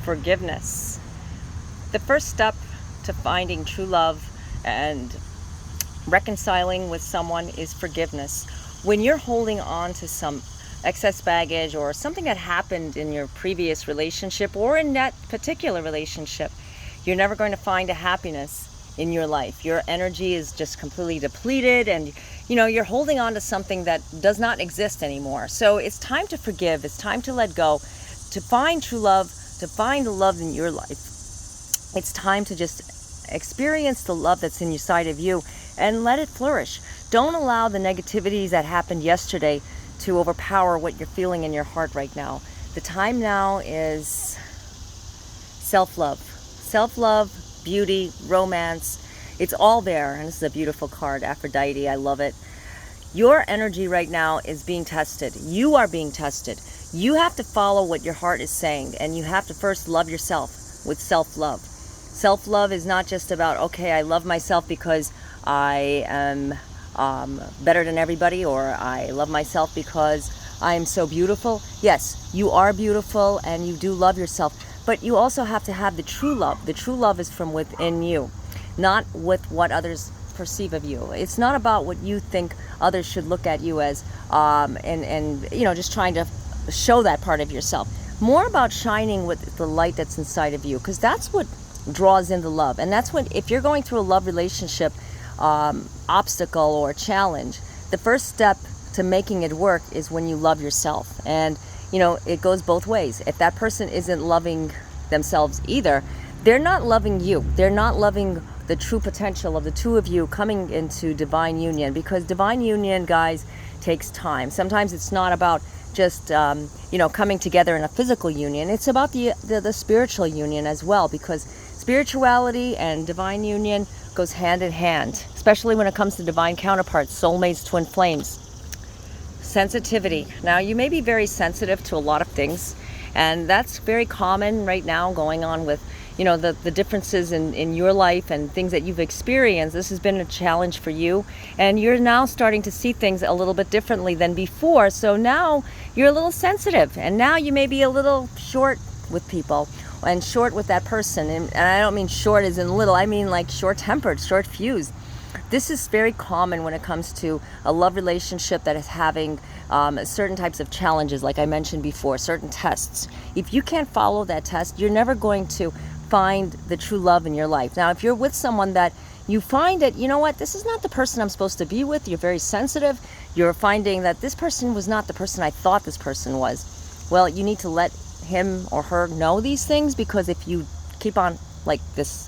forgiveness. The first step to finding true love and reconciling with someone is forgiveness. When you're holding on to some excess baggage or something that happened in your previous relationship or in that particular relationship, you're never going to find a happiness in your life. Your energy is just completely depleted, and you're holding on to something that does not exist anymore. So it's time to forgive. It's time to let go, to find true love, to find the love in your life. It's time to just experience the love that's inside of you and let it flourish. Don't allow the negativities that happened yesterday to overpower what you're feeling in your heart right now. The time now is self-love. Self-love, beauty, romance, it's all there. And this is a beautiful card, Aphrodite. I love it. Your energy right now is being tested. You are being tested. You have to follow what your heart is saying, and you have to first love yourself with self-love. Self-love is not just about, okay, I love myself because I am better than everybody, or I love myself because I am so beautiful. Yes, you are beautiful and you do love yourself, but you also have to have the true love. The true love is from within you, not with what others perceive of you. It's not about what you think others should look at you as, and just trying to show that part of yourself. More about shining with the light that's inside of you, because that's what draws in the love. And that's when, if you're going through a love relationship obstacle or challenge, the first step to making it work is when you love yourself. And it goes both ways. If that person isn't loving themselves either, they're not loving you. They're not loving the true potential of the two of you coming into divine union, because divine union, guys, takes time. Sometimes it's not about just coming together in a physical union. It's about the spiritual union as well, because spirituality and divine union goes hand in hand, especially when it comes to divine counterparts, soulmates, twin flames. Sensitivity. Now, you may be very sensitive to a lot of things, and that's very common right now going on with the differences in your life and things that you've experienced. This has been a challenge for you, and you're now starting to see things a little bit differently than before. So now you're a little sensitive, and now you may be a little short with people and short with that person. And I don't mean short as in little, I mean like short-tempered, short-fused. This is very common when it comes to a love relationship that is having certain types of challenges, like I mentioned before, certain tests. If you can't follow that test, you're never going to find the true love in your life. Now, if you're with someone that you find that, this is not the person I'm supposed to be with, you're very sensitive, you're finding that this person was not the person I thought this person was, well, you need to let him or her know these things, because if you keep on like this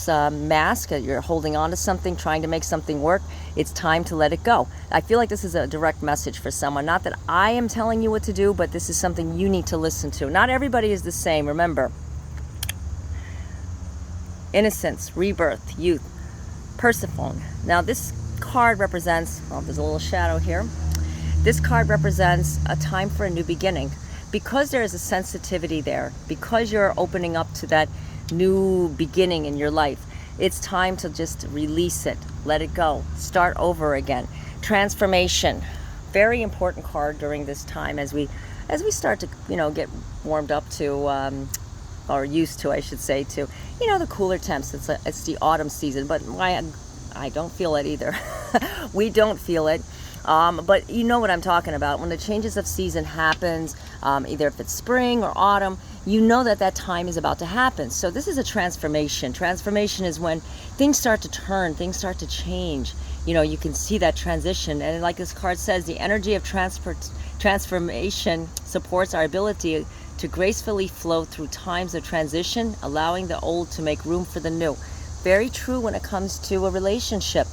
mask, you're holding on to something, trying to make something work, it's time to let it go. I feel like this is a direct message for someone. Not that I am telling you what to do, but this is something you need to listen to. Not everybody is the same. Remember, innocence, rebirth, youth, Persephone. Now this card represents, there's a little shadow here. This card represents a time for a new beginning. Because there is a sensitivity there, because you're opening up to that new beginning in your life, it's time to just release it, let it go, start over again. Transformation, very important card during this time as we start to get warmed up to or used to, I should say, to the cooler temps. It's the autumn season, but I don't feel it either. We don't feel it. But you know what I'm talking about. When the changes of season happens, either if it's spring or autumn, you know that time is about to happen. So this is a transformation. Transformation is when things start to turn, things start to change. You can see that transition. And like this card says, the energy of transformation supports our ability to gracefully flow through times of transition, allowing the old to make room for the new. Very true when it comes to a relationship.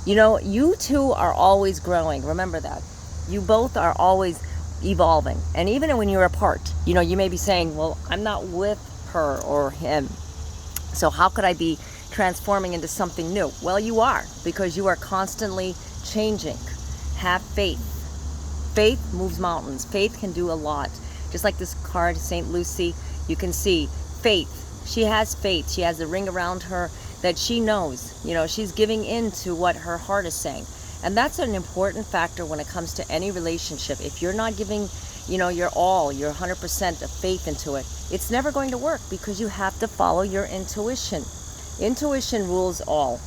You two are always growing. Remember that. You both are always evolving. And even when you're apart, you may be saying, well, I'm not with her or him, so how could I be transforming into something new? Well, you are, because you are constantly changing. Have faith. Faith moves mountains. Faith can do a lot. Just like this card, St. Lucy, you can see faith. She has faith. She has a ring around her that she knows, she's giving in to what her heart is saying. And that's an important factor when it comes to any relationship. If you're not giving your 100% of faith into it, it's never going to work, because you have to follow your intuition. Intuition rules all.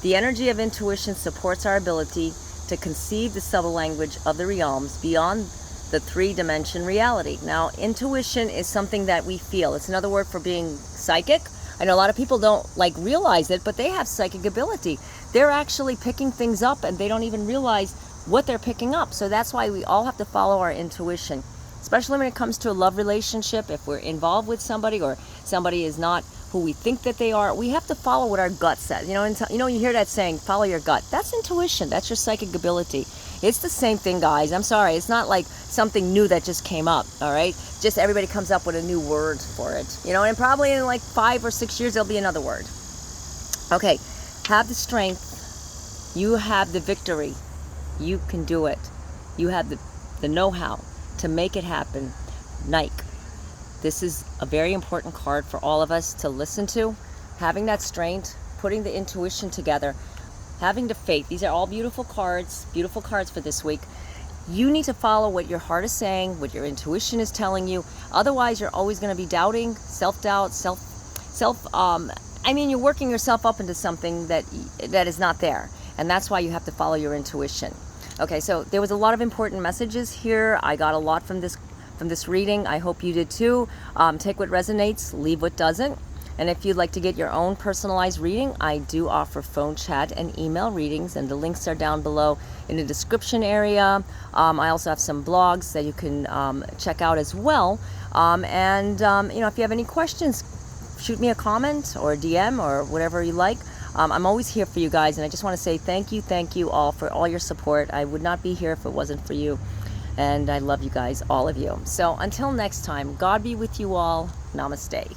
The energy of intuition supports our ability to conceive the subtle language of the realms beyond the three-dimension reality. Now, intuition is something that we feel. It's another word for being psychic. I know a lot of people don't realize it, but they have psychic ability. They're actually picking things up and they don't even realize what they're picking up. So that's why we all have to follow our intuition, especially when it comes to a love relationship. If we're involved with somebody, or somebody is not who we think that they are, we have to follow what our gut says. You hear that saying, follow your gut. That's intuition. That's your psychic ability. It's the same thing, guys. I'm sorry. It's not like something new that just came up, all right? Just everybody comes up with a new word for it, and probably in like 5 or 6 years, there'll be another word. Okay, have the strength. You have the victory. You can do it. You have the know-how to make it happen. Nike. This is a very important card for all of us to listen to. Having that strength, putting the intuition together, having the faith. These are all beautiful cards for this week. You need to follow what your heart is saying, what your intuition is telling you. Otherwise, you're always going to be doubting, self-doubt, you're working yourself up into something that is not there. And that's why you have to follow your intuition. Okay, so there was a lot of important messages here. I got a lot from this reading. I hope you did too. Take what resonates, leave what doesn't. And if you'd like to get your own personalized reading, I do offer phone chat and email readings, and the links are down below in the description area. I also have some blogs that you can check out as well. If you have any questions, shoot me a comment or a DM or whatever you like. I'm always here for you guys, and I just want to say thank you all for all your support. I would not be here if it wasn't for you, and I love you guys, all of you. So until next time, God be with you all. Namaste.